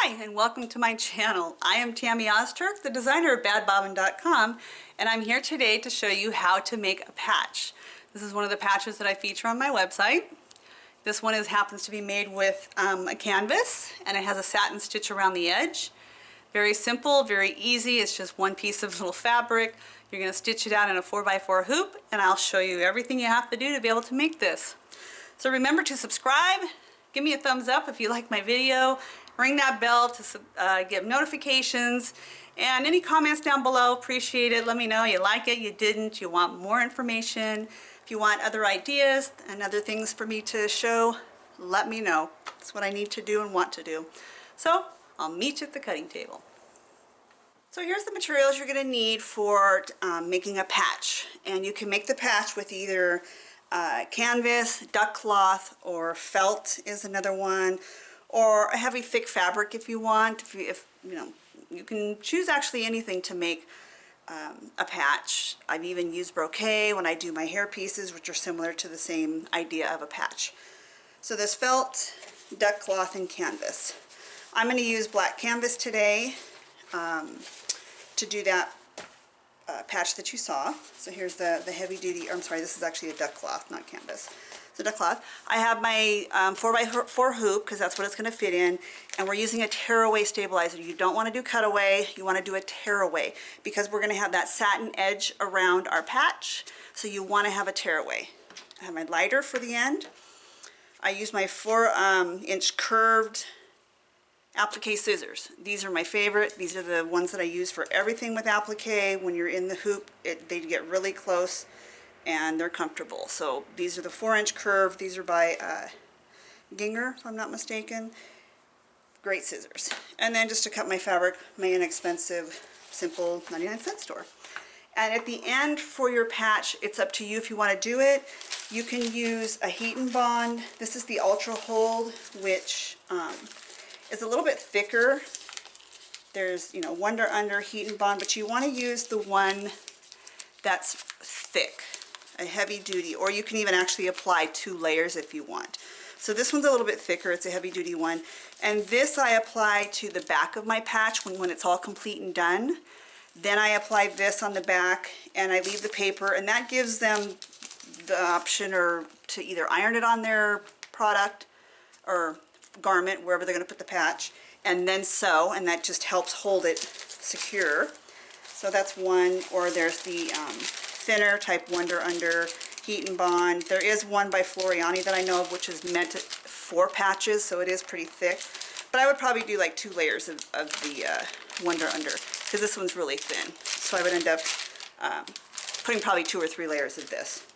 Hi, and welcome to my channel. I am Tammy Ozturk, the designer of badbobbin.com, and I'm here today to show you how to make a patch. This is one of the patches that I feature on my website. This one happens to be made with a canvas, and it has a satin stitch around the edge. Very simple, very easy. It's just one piece of little fabric. You're going to stitch it out in a 4x4 hoop, and I'll show you everything you have to do to be able to make this. So remember to subscribe, give me a thumbs up if you like my video, ring that bell to get notifications, and any comments down below, appreciate it. Let me know you like it, you didn't, you want more information. If you want other ideas and other things for me to show, let me know. That's what I need to do and want to do. So I'll meet you at the cutting table. So here's the materials you're going to need for making a patch, and you can make the patch with either canvas, duck cloth, or felt is another one, or a heavy thick fabric if you want. If you know, you can choose actually anything to make a patch. I've even used brocade when I do my hair pieces, which are similar to the same idea of a patch. So there's felt, duck cloth, and canvas. I'm going to use black canvas today to do that patch that you saw. So here's the heavy duty, I'm sorry, this is actually a duck cloth, not canvas. So duck cloth. I have my 4x4 hoop because that's what it's going to fit in, and we're using a tearaway stabilizer. You don't want to do cutaway, you want to do a tearaway because we're going to have that satin edge around our patch, so you want to have a tearaway. I have my lighter for the end. I use my 4-inch curved applique scissors. These are my favorite. These are the ones that I use for everything with applique. When you're in the hoop, they get really close and they're comfortable. So these are the 4-inch curve. These are by Ginger, if I'm not mistaken. Great scissors. And then just to cut my fabric, my inexpensive, simple 99-cent store. And at the end for your patch, it's up to you if you want to do it. You can use a heat and bond. This is the Ultra Hold, which is a little bit thicker. There's, you know, Wonder Under, Heat and Bond, but you want to use the one that's thick, a heavy duty, or you can even actually apply 2 layers if you want. So this one's a little bit thicker, it's a heavy duty one, and this I apply to the back of my patch when it's all complete and done. Then I apply this on the back and I leave the paper, and that gives them the option or to either iron it on their product or garment, wherever they're going to put the patch, and then sew, and that just helps hold it secure. So that's one. Or there's the thinner type Wonder Under, Heat and Bond. There is one by Floriani that I know of, which is meant for patches, so it is pretty thick. But I would probably do like 2 layers of the Wonder Under, because this one's really thin. So I would end up putting probably 2 or 3 layers of this.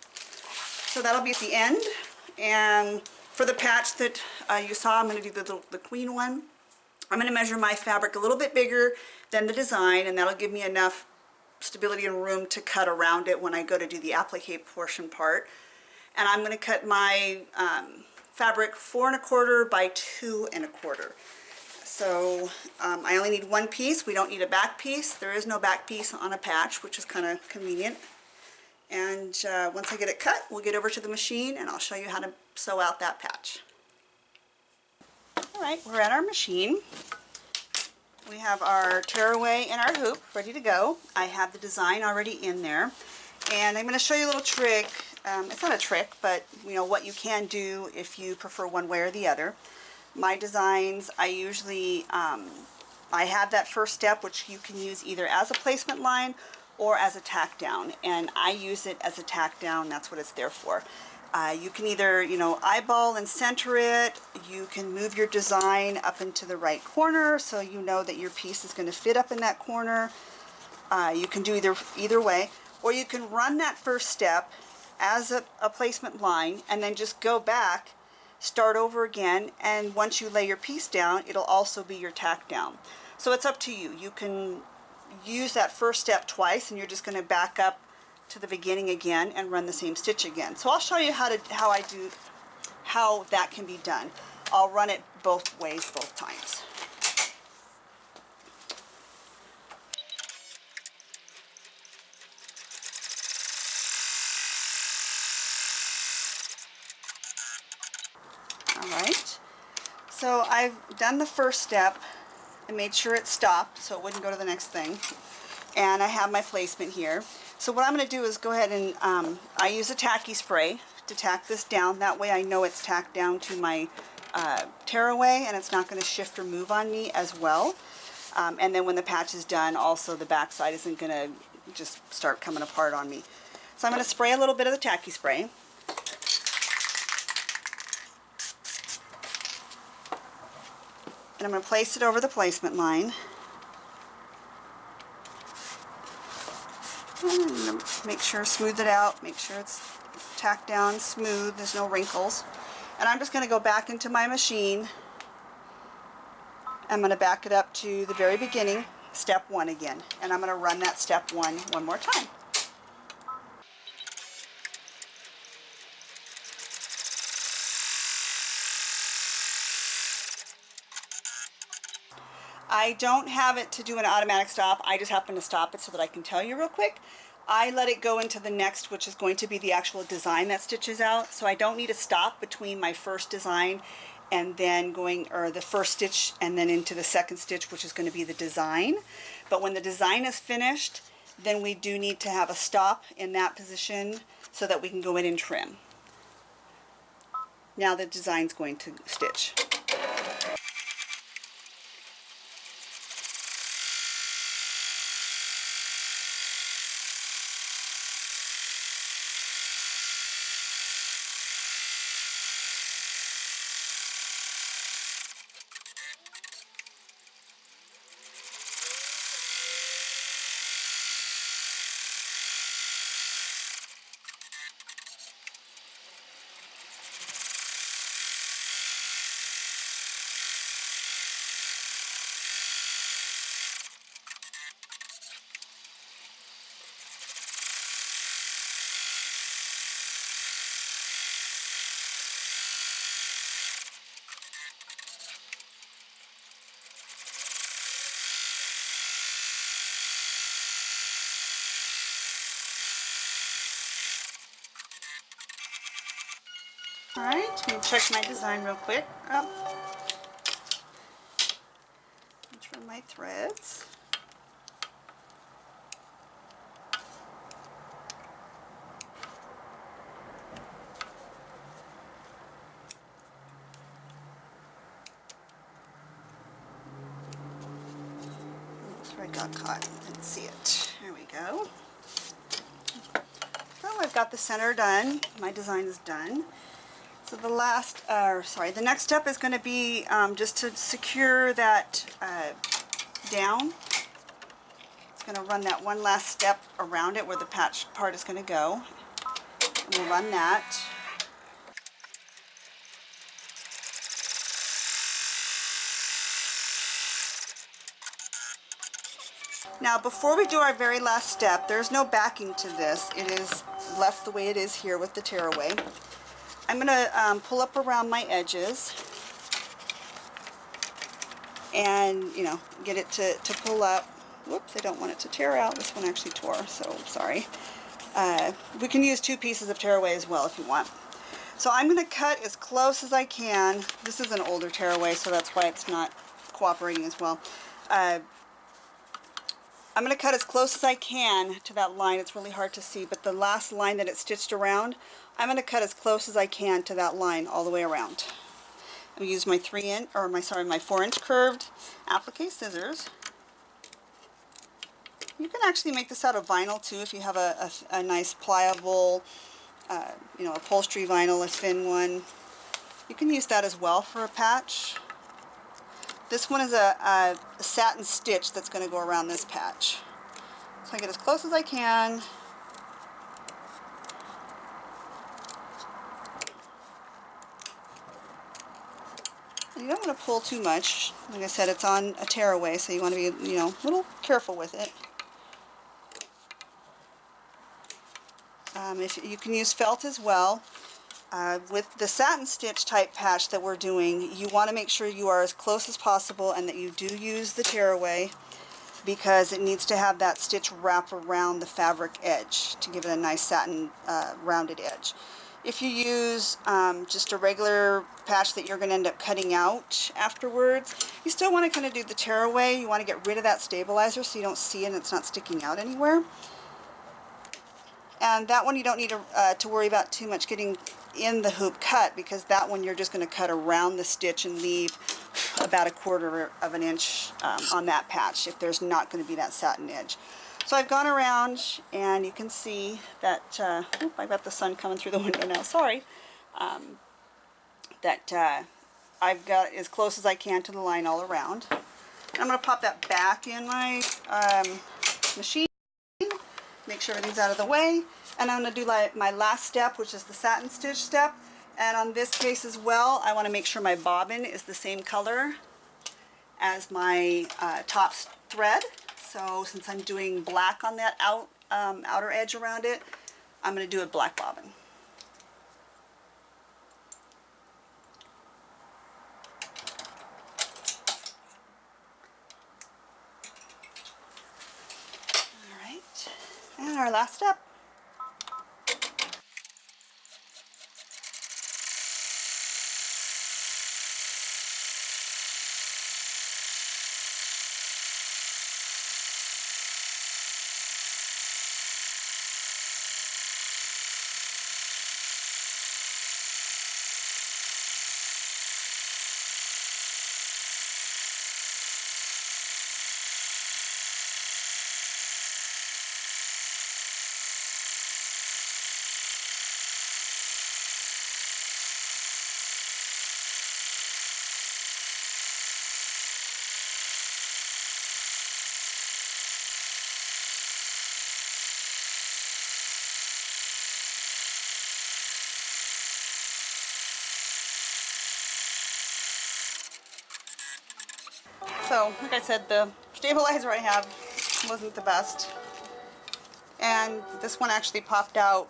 So that'll be at the end. And for the patch that you saw, I'm going to do the queen one. I'm going to measure my fabric a little bit bigger than the design, and that'll give me enough stability and room to cut around it when I go to do the applique portion part. And I'm going to cut my fabric 4 1/4 by 2 1/4. So I only need 1 piece. We don't need a back piece. There is no back piece on a patch, which is kind of convenient. And once I get it cut, we'll get over to the machine and I'll show you how to sew out that patch. Alright, we're at our machine. We have our tearaway and our hoop ready to go. I have the design already in there. And I'm going to show you a little trick. It's not a trick, but you know what you can do if you prefer one way or the other. My designs, I usually, I have that first step, which you can use either as a placement line or as a tack down, and I use it as a tack down. That's what it's there for. You can either, you know, eyeball and center it. You can move your design up into the right corner so you know that your piece is going to fit up in that corner. You can do either way, or you can run that first step as a placement line and then just go back, start over again, and once you lay your piece down, it'll also be your tack down. So it's up to you. You can use that first step twice, and you're just going to back up to the beginning again and run the same stitch again. So I'll show you how that can be done. I'll run it both ways both times. All right. So I've done the first step I made sure it stopped so it wouldn't go to the next thing. And I have my placement here. So what I'm going to do is go ahead and I use a tacky spray to tack this down. That way I know it's tacked down to my tearaway and it's not going to shift or move on me as well. And then when the patch is done, also the back side isn't going to just start coming apart on me. So I'm going to spray a little bit of the tacky spray. And I'm going to place it over the placement line. And make sure, smooth it out, make sure it's tacked down smooth, there's no wrinkles. And I'm just going to go back into my machine. I'm going to back it up to the very beginning, step 1 again. And I'm going to run that step 1 one more time. I don't have it to do an automatic stop. I just happen to stop it so that I can tell you real quick. I let it go into the next, which is going to be the actual design that stitches out. So I don't need a stop between my first design and then going, or the first stitch and then into the second stitch, which is going to be the design. But when the design is finished, then we do need to have a stop in that position so that we can go in and trim. Now the design's going to stitch. Alright, let me check my design real quick. Trim my threads. That's where I got caught. Didn't see it. There we go. So I've got the center done. My design is done. So the the next step is going to be just to secure that down. It's going to run that one last step around it where the patch part is going to go. And we'll run that. Now before we do our very last step, there's no backing to this. It is left the way it is here with the tearaway. I'm going to pull up around my edges and, you know, get it to pull up. Whoops, I don't want it to tear out. This one actually tore, so sorry. We can use 2 pieces of tearaway as well if you want. So I'm going to cut as close as I can. This is an older tearaway, so that's why it's not cooperating as well. I'm going to cut as close as I can to that line. It's really hard to see, but the last line that it's stitched around, I'm going to cut as close as I can to that line all the way around. I'm going to use my 4-inch curved applique scissors. You can actually make this out of vinyl too if you have a nice pliable, you know, upholstery vinyl, a thin one. You can use that as well for a patch. This one is a satin stitch that's going to go around this patch. So I get as close as I can. You don't want to pull too much. Like I said, it's on a tearaway, so you want to be, you know, a little careful with it. If you can use felt as well. With the satin stitch type patch that we're doing, you want to make sure you are as close as possible and that you do use the tearaway because it needs to have that stitch wrap around the fabric edge to give it a nice satin rounded edge. If you use just a regular patch that you're going to end up cutting out afterwards, you still want to kind of do the tear away. You want to get rid of that stabilizer so you don't see it and it's not sticking out anywhere. And that one you don't need to worry about too much getting in the hoop cut, because that one you're just going to cut around the stitch and leave about 1/4 of an inch on that patch if there's not going to be that satin edge. So I've gone around and you can see that, I've got the sun coming through the window now, sorry, that I've got as close as I can to the line all around. And I'm going to pop that back in my machine, make sure everything's out of the way, and I'm going to do my last step, which is the satin stitch step. And on this case as well, I want to make sure my bobbin is the same color as my top thread. So since I'm doing black on that outer edge around it, I'm going to do a black bobbin. All right, and our last step. So, like I said, the stabilizer I have wasn't the best. And this one actually popped out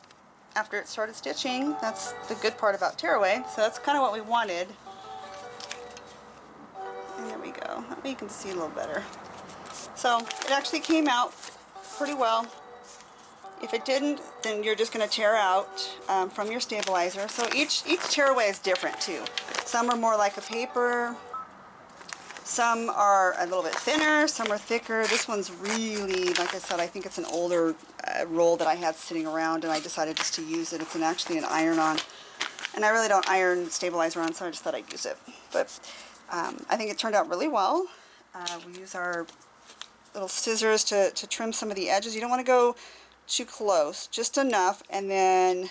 after it started stitching. That's the good part about tearaway. So that's kind of what we wanted. And there we go. That way you can see a little better. So it actually came out pretty well. If it didn't, then you're just going to tear out from your stabilizer. So each tearaway is different too. Some are more like a paper. Some are a little bit thinner, some are thicker. This one's really, like I said, I think it's an older roll that I had sitting around, and I decided just to use it. It's actually an iron-on, and I really don't iron stabilizer on, so I just thought I'd use it. But I think it turned out really well. We use our little scissors to trim some of the edges. You don't want to go too close, just enough, and then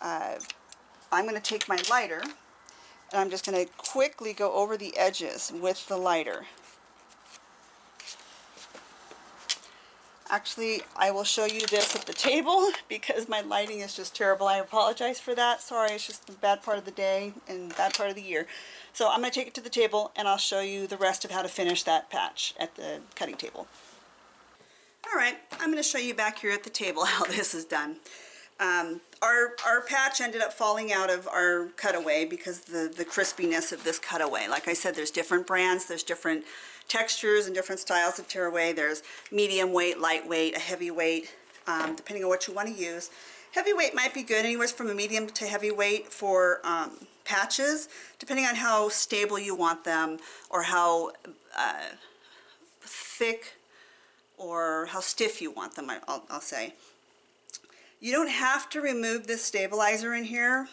I'm going to take my lighter, and I'm just going to quickly go over the edges with the lighter. Actually, I will show you this at the table because my lighting is just terrible. I apologize for that. Sorry, it's just the bad part of the day and bad part of the year. So I'm going to take it to the table and I'll show you the rest of how to finish that patch at the cutting table. Alright, I'm going to show you back here at the table how this is done. Our patch ended up falling out of our cutaway because the crispiness of this cutaway. Like I said, there's different brands, there's different textures and different styles of tearaway. There's medium weight, lightweight, a heavyweight, depending on what you want to use. Heavyweight might be good, anywhere from a medium to heavyweight for patches, depending on how stable you want them or how thick or how stiff you want them, I'll say. You don't have to remove this stabilizer in here.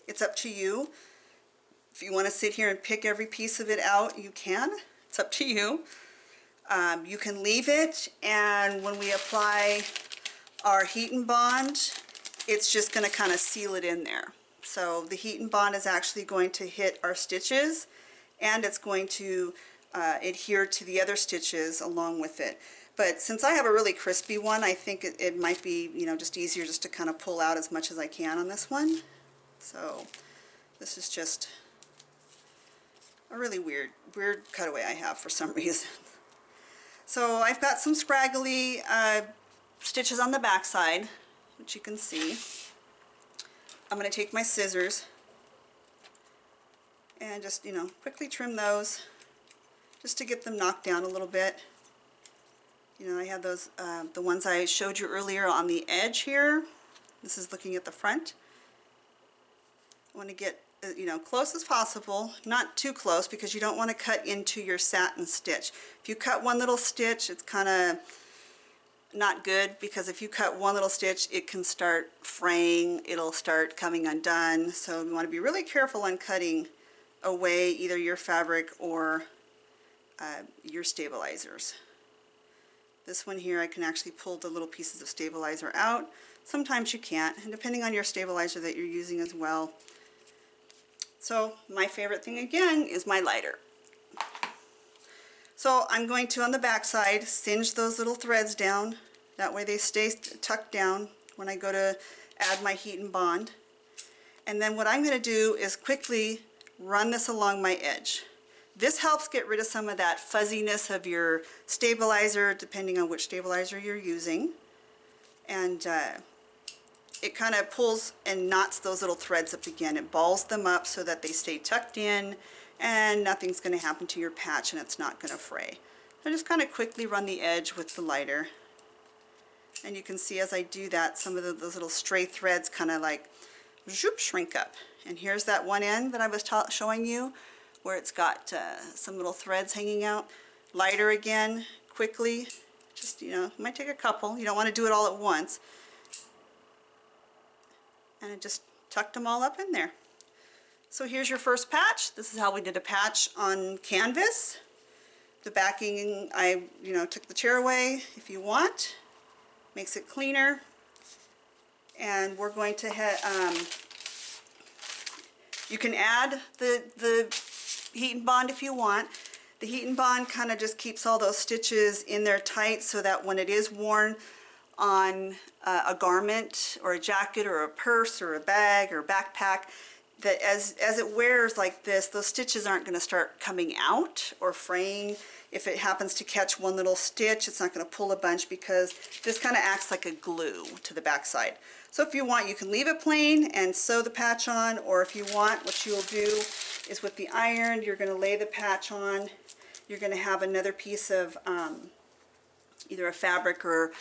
It's up to you. If you want to sit here and pick every piece of it out, you can. It's up to you. You can leave it, and when we apply our heat and bond, it's just going to kind of seal it in there. So the heat and bond is actually going to hit our stitches, and it's going to adhere to the other stitches along with it. But since I have a really crispy one, I think it might be, you know, just easier just to kind of pull out as much as I can on this one. So this is just a really weird cutaway I have for some reason. So I've got some scraggly stitches on the back side, which you can see. I'm going to take my scissors and just, you know, quickly trim those just to get them knocked down a little bit. You know, I have those, the ones I showed you earlier on the edge here. This is looking at the front. I want to get close as possible, not too close because you don't want to cut into your satin stitch. If you cut one little stitch, it's kind of not good, because if you cut one little stitch, it can start fraying, it'll start coming undone. So you want to be really careful on cutting away either your fabric or your stabilizers. This one here, I can actually pull the little pieces of stabilizer out. Sometimes you can't, and depending on your stabilizer that you're using as well. So my favorite thing again is my lighter. So I'm going to, on the back side, singe those little threads down. That way they stay tucked down when I go to add my heat and bond. And then what I'm going to do is quickly run this along my edge. This helps get rid of some of that fuzziness of your stabilizer, depending on which stabilizer you're using. And it kind of pulls and knots those little threads up again. It balls them up so that they stay tucked in and nothing's going to happen to your patch and it's not going to fray. I just kind of quickly run the edge with the lighter. And you can see as I do that, some of those little stray threads kind of like zoop, shrink up. And here's that one end that I was showing you where it's got some little threads hanging out. Lighter again, quickly. Just, it might take a couple. You don't want to do it all at once. And I just tucked them all up in there. So here's your first patch. This is how we did a patch on canvas. The backing, I took the chair away if you want. Makes it cleaner. And we're going to you can add the heat and bond if you want. The heat and bond kind of just keeps all those stitches in there tight so that when it is worn on a garment or a jacket or a purse or a bag or backpack, that as it wears like this, those stitches aren't going to start coming out or fraying. If it happens to catch one little stitch, it's not going to pull a bunch because this kind of acts like a glue to the back side. So if you want, you can leave it plain and sew the patch on, or if you want, what you'll do is with the iron, you're going to lay the patch on. You're going to have another piece of either a fabric or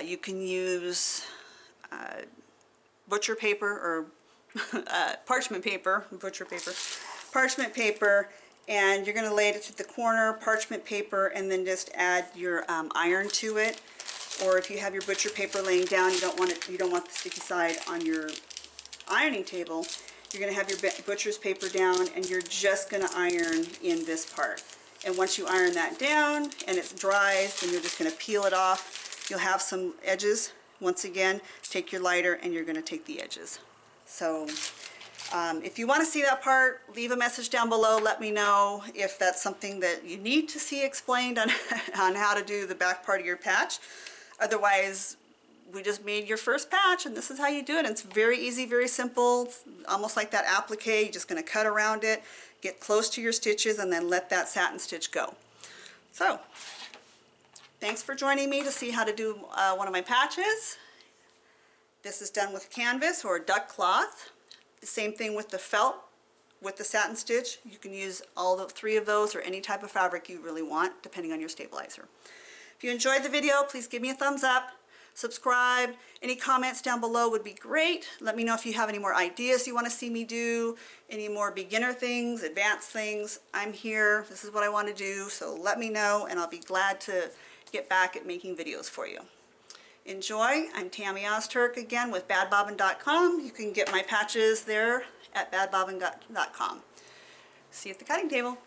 you can use butcher paper or parchment paper, parchment paper, and you're going to lay it to the corner, parchment paper, and then just add your iron to it. Or if you have your butcher paper laying down, you don't want the sticky side on your ironing table. You're going to have your butcher's paper down, and you're just going to iron in this part. And once you iron that down and it dries, then you're just going to peel it off. You'll have some edges. Once again, take your lighter and you're going to take the edges. So if you want to see that part, leave a message down below. Let me know if that's something that you need to see explained on, on how to do the back part of your patch. Otherwise, we just made your first patch and this is how you do it. And it's very easy, very simple. It's almost like that applique. You're just going to cut around it, get close to your stitches, and then let that satin stitch go. So, thanks for joining me to see how to do one of my patches. This is done with canvas or duck cloth. The same thing with the felt, with the satin stitch. You can use all the three of those or any type of fabric you really want, depending on your stabilizer. If you enjoyed the video, please give me a thumbs up, subscribe. Any comments down below would be great. Let me know if you have any more ideas you want to see me do, any more beginner things, advanced things. I'm here. This is what I want to do, so let me know, and I'll be glad to get back at making videos for you. Enjoy. I'm Tammy Ozturk again with badbobbin.com. You can get my patches there at badbobbin.com. See you at the cutting table.